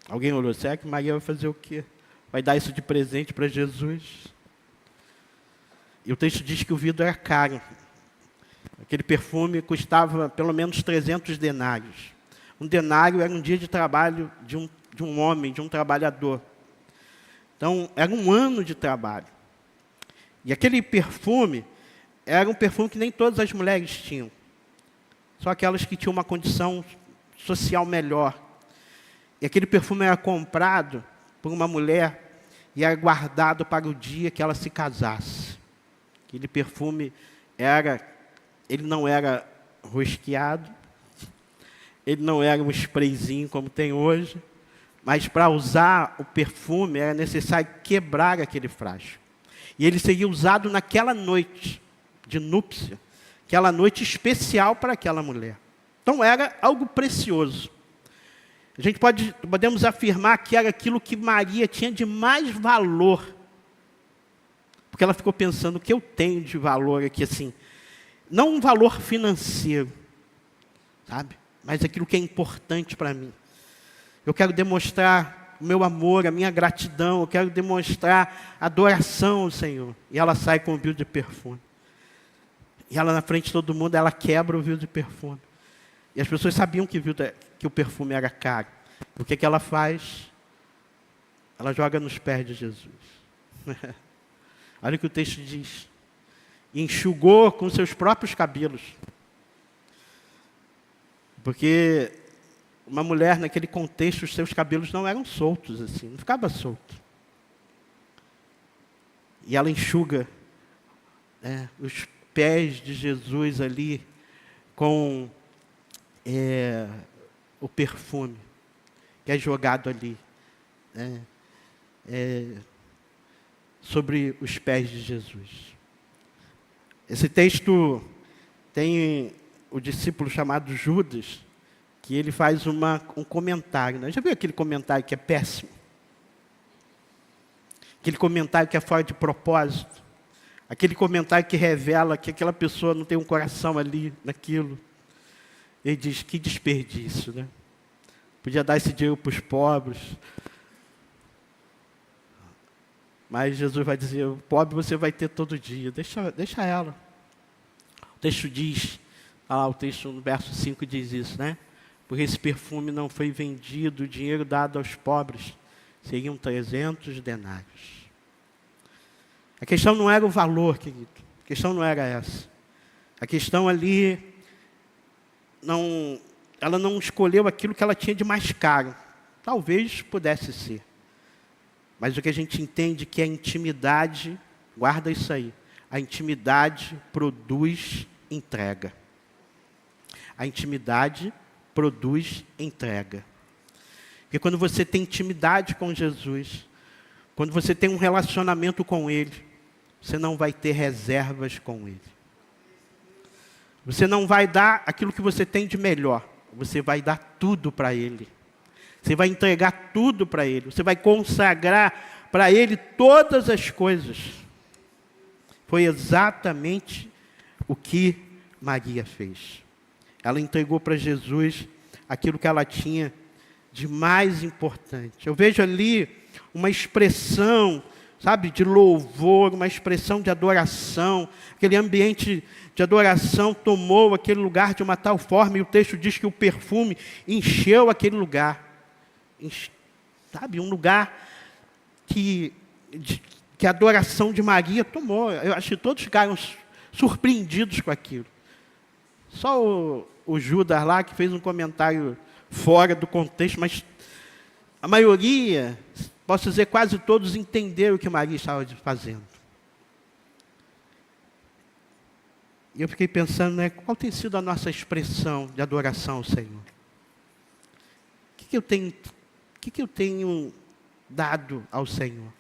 Alguém olhou, será que Maria vai fazer o quê? Vai dar isso de presente para Jesus? E o texto diz que o vidro era caro. Aquele perfume custava pelo menos 300 denários. Um denário era um dia de trabalho de um homem, de um trabalhador. Então, era um ano de trabalho. E aquele perfume era um perfume que nem todas as mulheres tinham. Só aquelas que tinham uma condição social melhor. E aquele perfume era comprado por uma mulher e era guardado para o dia que ela se casasse. Aquele perfume ele não era rosqueado, ele não era um sprayzinho como tem hoje, mas para usar o perfume era necessário quebrar aquele frasco. E ele seria usado naquela noite de núpcia, aquela noite especial para aquela mulher. Então era algo precioso. A gente podemos afirmar que era aquilo que Maria tinha de mais valor. Porque ela ficou pensando, o que eu tenho de valor aqui, assim, não um valor financeiro, sabe? Mas aquilo que é importante para mim. Eu quero demonstrar o meu amor, a minha gratidão, eu quero demonstrar adoração ao Senhor. E ela sai com o vidro de perfume. E ela na frente de todo mundo, ela quebra o vidro de perfume. E as pessoas sabiam que o perfume era caro. O que ela faz? Ela joga nos pés de Jesus. Olha o que o texto diz. Enxugou com seus próprios cabelos. Porque uma mulher, naquele contexto, os seus cabelos não eram soltos, assim, não ficava solto. E ela enxuga os pés de Jesus ali com o perfume que é jogado ali sobre os pés de Jesus. Esse texto tem o discípulo chamado Judas, que ele faz um comentário. Né? Já viu aquele comentário que é péssimo? Aquele comentário que é fora de propósito? Aquele comentário que revela que aquela pessoa não tem um coração ali naquilo. Ele diz, que desperdício, né? Podia dar esse dinheiro para os pobres. Mas Jesus vai dizer, o pobre você vai ter todo dia. Deixa ela. O texto diz, o texto no verso 5 diz isso, né? Porque esse perfume não foi vendido, o dinheiro dado aos pobres seriam 300 denários. A questão não era o valor, querido. A questão não era essa. A questão ali, ela não escolheu aquilo que ela tinha de mais caro. Talvez pudesse ser. Mas o que a gente entende que a intimidade, guarda isso aí, a intimidade produz entrega. A intimidade produz entrega. Porque quando você tem intimidade com Jesus, quando você tem um relacionamento com Ele, você não vai ter reservas com Ele. Você não vai dar aquilo que você tem de melhor, você vai dar tudo para Ele. Você vai entregar tudo para Ele. Você vai consagrar para Ele todas as coisas. Foi exatamente o que Maria fez. Ela entregou para Jesus aquilo que ela tinha de mais importante. Eu vejo ali uma expressão, sabe, de louvor, uma expressão de adoração. Aquele ambiente de adoração tomou aquele lugar de uma tal forma, e o texto diz que o perfume encheu aquele lugar. Sabe, um lugar que a adoração de Maria tomou. Eu acho que todos ficaram surpreendidos com aquilo. Só o Judas lá que fez um comentário fora do contexto, mas a maioria, posso dizer quase todos, entenderam o que Maria estava fazendo. E eu fiquei pensando, né, qual tem sido a nossa expressão de adoração ao Senhor? O que eu tenho dado ao Senhor?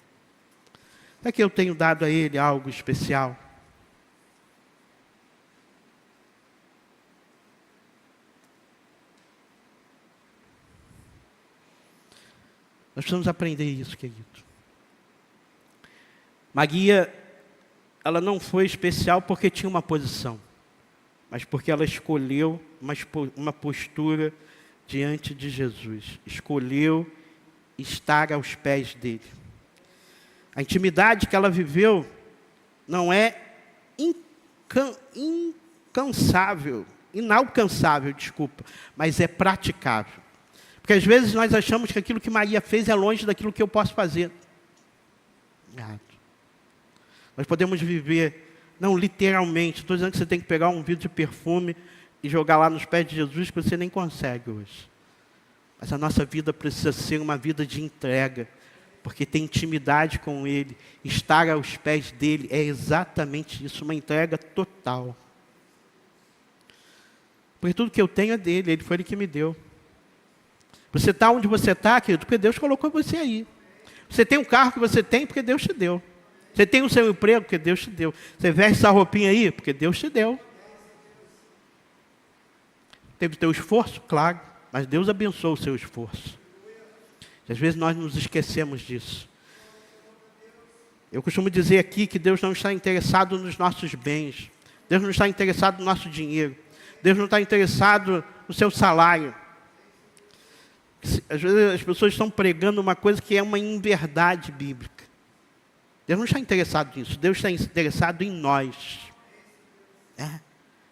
Será que eu tenho dado a Ele algo especial? Nós precisamos aprender isso, querido. Maria, ela não foi especial porque tinha uma posição, mas porque ela escolheu uma postura diante de Jesus. Escolheu estar aos pés dele. A intimidade que ela viveu não é inalcançável, mas é praticável. Porque às vezes nós achamos que aquilo que Maria fez é longe daquilo que eu posso fazer. Errado. Nós podemos viver, não literalmente, estou dizendo que você tem que pegar um vidro de perfume e jogar lá nos pés de Jesus, que você nem consegue hoje. Mas a nossa vida precisa ser uma vida de entrega, porque tem intimidade com Ele. Estar aos pés dEle é exatamente isso, uma entrega total. Porque tudo que eu tenho é dEle, Ele foi Ele que me deu. Você está onde você está, querido, porque Deus colocou você aí. Você tem o carro que você tem, porque Deus te deu. Você tem o seu emprego, porque Deus te deu. Você veste essa roupinha aí, porque Deus te deu. Teve o teu esforço? Claro, mas Deus abençoou o seu esforço. E às vezes nós nos esquecemos disso. Eu costumo dizer aqui que Deus não está interessado nos nossos bens. Deus não está interessado no nosso dinheiro. Deus não está interessado no seu salário. Às vezes as pessoas estão pregando uma coisa que é uma inverdade bíblica. Deus não está interessado nisso. Deus está interessado em nós. Ele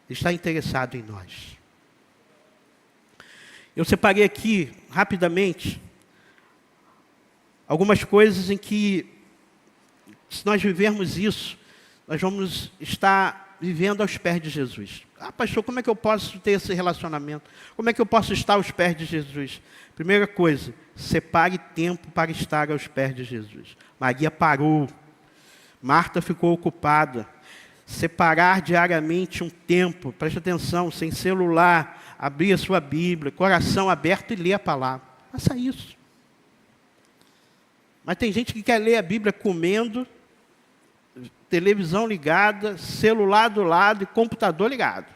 está interessado em nós. Eu separei aqui, rapidamente, algumas coisas em que, se nós vivermos isso, nós vamos estar vivendo aos pés de Jesus. Ah, pastor, como é que eu posso ter esse relacionamento? Como é que eu posso estar aos pés de Jesus? Primeira coisa, separe tempo para estar aos pés de Jesus. Maria parou. Marta ficou ocupada. Separar diariamente um tempo, preste atenção, sem celular, abrir a sua Bíblia, coração aberto e ler a palavra. Faça isso. Mas tem gente que quer ler a Bíblia comendo, televisão ligada, celular do lado e computador ligado.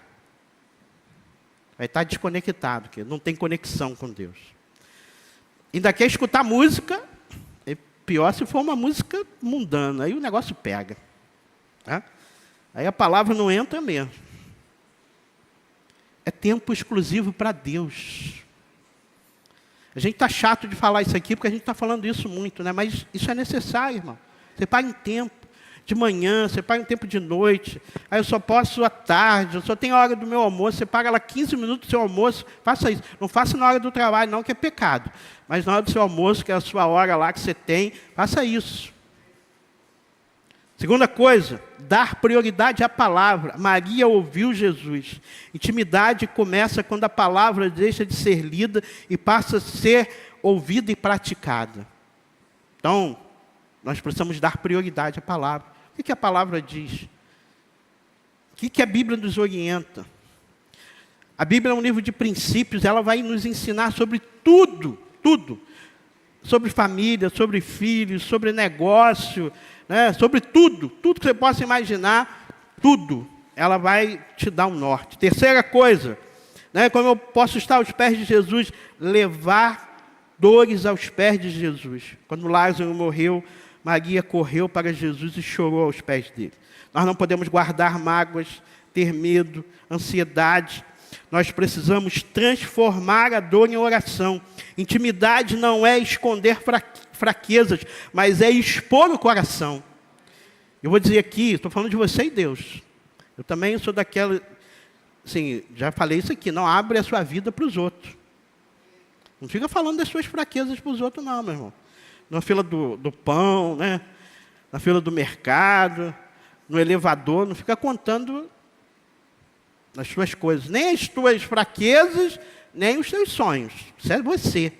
Vai estar desconectado, porque não tem conexão com Deus. Ainda quer escutar música, é pior se for uma música mundana, aí o negócio pega. Tá? Aí a palavra não entra mesmo. É tempo exclusivo para Deus. A gente está chato de falar isso aqui, porque a gente está falando isso muito, né? Mas isso é necessário, irmão. Você paga um tempo de manhã, você paga um tempo de noite. Aí eu só posso à tarde, eu só tenho a hora do meu almoço. Você paga lá 15 minutos do seu almoço, faça isso. Não faça na hora do trabalho, não, que é pecado. Mas na hora do seu almoço, que é a sua hora lá que você tem, faça isso. Segunda coisa, dar prioridade à palavra. Maria ouviu Jesus. Intimidade começa quando a palavra deixa de ser lida e passa a ser ouvida e praticada. Então, nós precisamos dar prioridade à palavra. O que a palavra diz? O que a Bíblia nos orienta? A Bíblia é um livro de princípios, ela vai nos ensinar sobre tudo, tudo. Sobre família, sobre filhos, sobre negócio, né? Sobre tudo, tudo que você possa imaginar, tudo. Ela vai te dar um norte. Terceira coisa, né? Como eu posso estar aos pés de Jesus, levar dores aos pés de Jesus. Quando Lázaro morreu, Maria correu para Jesus e chorou aos pés dele. Nós não podemos guardar mágoas, ter medo, ansiedade. Nós precisamos transformar a dor em oração. Intimidade não é esconder fraquezas, mas é expor o coração. Eu vou dizer aqui, estou falando de você e Deus. Eu também sou daquela, assim, já falei isso aqui, não abre a sua vida para os outros. Não fica falando das suas fraquezas para os outros não, meu irmão. Na fila do pão, né? Na fila do mercado, no elevador, não fica contando as suas coisas, nem as tuas fraquezas, nem os teus sonhos. Isso é você.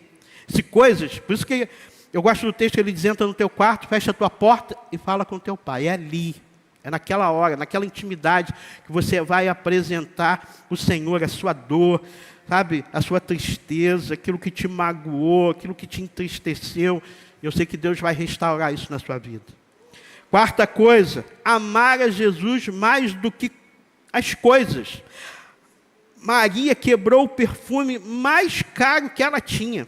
Se coisas, por isso que eu gosto do texto que ele diz, entra no teu quarto, fecha a tua porta e fala com teu pai. É ali, é naquela hora, naquela intimidade que você vai apresentar o Senhor, a sua dor, sabe, a sua tristeza, aquilo que te magoou, aquilo que te entristeceu. Eu sei que Deus vai restaurar isso na sua vida. Quarta coisa, amar a Jesus mais do que as coisas. Maria quebrou o perfume mais caro que ela tinha.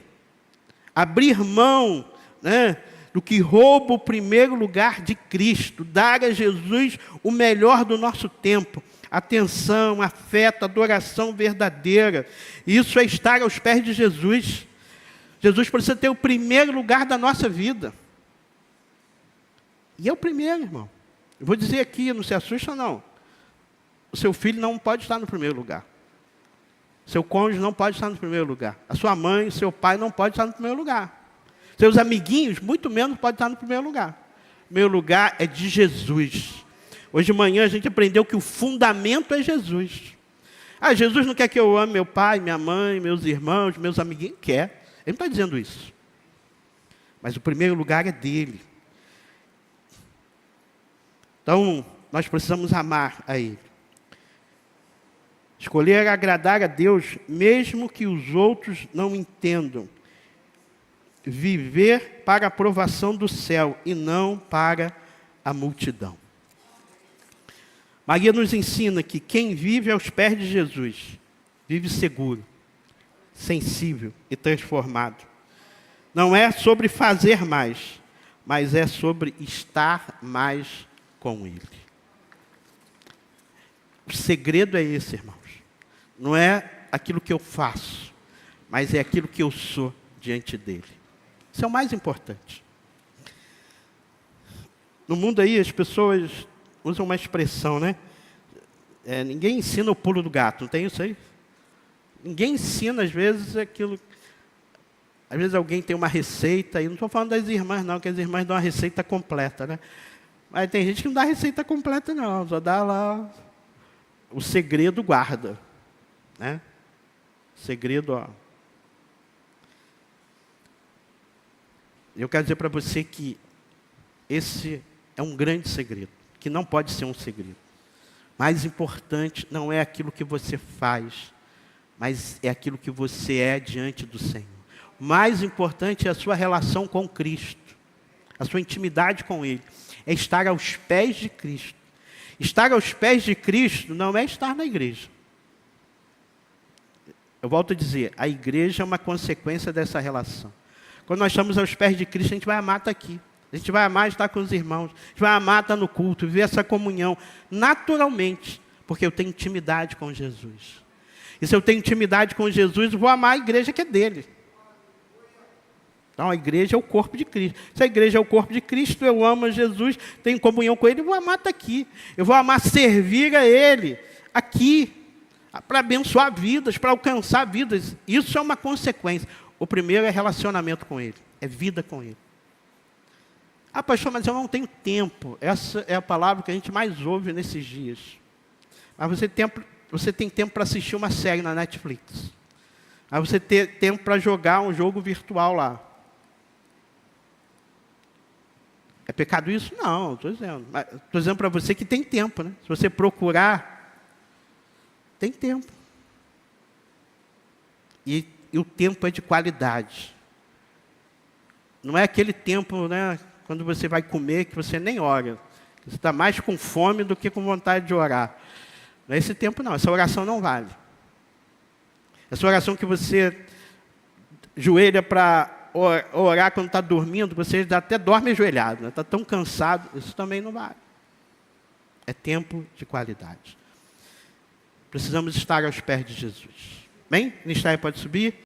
Abrir mão né, do que rouba o primeiro lugar de Cristo, dar a Jesus o melhor do nosso tempo, atenção, afeto, adoração verdadeira. Isso é estar aos pés de Jesus. Jesus precisa ter o primeiro lugar da nossa vida. E é o primeiro, irmão. Eu vou dizer aqui, não se assusta não. O seu filho não pode estar no primeiro lugar. Seu cônjuge não pode estar no primeiro lugar. A sua mãe, seu pai não pode estar no primeiro lugar. Seus amiguinhos, muito menos, podem estar no primeiro lugar. O primeiro lugar é de Jesus. Hoje de manhã a gente aprendeu que o fundamento é Jesus. Ah, Jesus não quer que eu ame meu pai, minha mãe, meus irmãos, meus amiguinhos? Quer. Ele não está dizendo isso. Mas o primeiro lugar é dele. Então, nós precisamos amar a Ele. Escolher agradar a Deus, mesmo que os outros não entendam. Viver para a aprovação do céu e não para a multidão. Maria nos ensina que quem vive aos pés de Jesus, vive seguro, sensível e transformado. Não é sobre fazer mais, mas é sobre estar mais com Ele. O segredo é esse, irmãos. Não é aquilo que eu faço, mas é aquilo que eu sou diante dEle. Isso é o mais importante. No mundo aí, as pessoas usam uma expressão, né? Ninguém ensina o pulo do gato, não tem isso aí? Ninguém ensina, às vezes, aquilo... Às vezes alguém tem uma receita, e não estou falando das irmãs, não, que as irmãs dão uma receita completa, né? Mas tem gente que não dá receita completa, não. Só dá lá o segredo, guarda. Né? Segredo, ó. Eu quero dizer para você que esse é um grande segredo, que não pode ser um segredo. Mais importante não é aquilo que você faz, mas é aquilo que você é diante do Senhor. Mais importante é a sua relação com Cristo, a sua intimidade com Ele. É estar aos pés de Cristo. Estar aos pés de Cristo não é estar na igreja. Eu volto a dizer, a igreja é uma consequência dessa relação. Quando nós estamos aos pés de Cristo, a gente vai amar estar aqui. A gente vai amar estar com os irmãos. A gente vai amar estar no culto, viver essa comunhão. Naturalmente, porque eu tenho intimidade com Jesus. E se eu tenho intimidade com Jesus, eu vou amar a igreja que é dele. Então, a igreja é o corpo de Cristo. Se a igreja é o corpo de Cristo, eu amo Jesus, tenho comunhão com Ele, eu vou amar estar aqui. Eu vou amar servir a Ele aqui, para abençoar vidas, para alcançar vidas. Isso é uma consequência. O primeiro é relacionamento com Ele, é vida com Ele. Ah, pastor, mas eu não tenho tempo. Essa é a palavra que a gente mais ouve nesses dias. Mas você tem tempo para assistir uma série na Netflix. Mas você tem tempo para jogar um jogo virtual lá. É pecado isso? Não, estou dizendo. Estou dizendo para você que tem tempo, né? Se você procurar, tem tempo. E o tempo é de qualidade. Não é aquele tempo, né, quando você vai comer, que você nem ora. Você está mais com fome do que com vontade de orar. Não é esse tempo, não. Essa oração não vale. Essa oração que você joelha para orar quando está dormindo, você até dorme ajoelhado, está tão cansado, isso também não vale. É tempo de qualidade. Precisamos estar aos pés de Jesus. Bem? Ministério pode subir.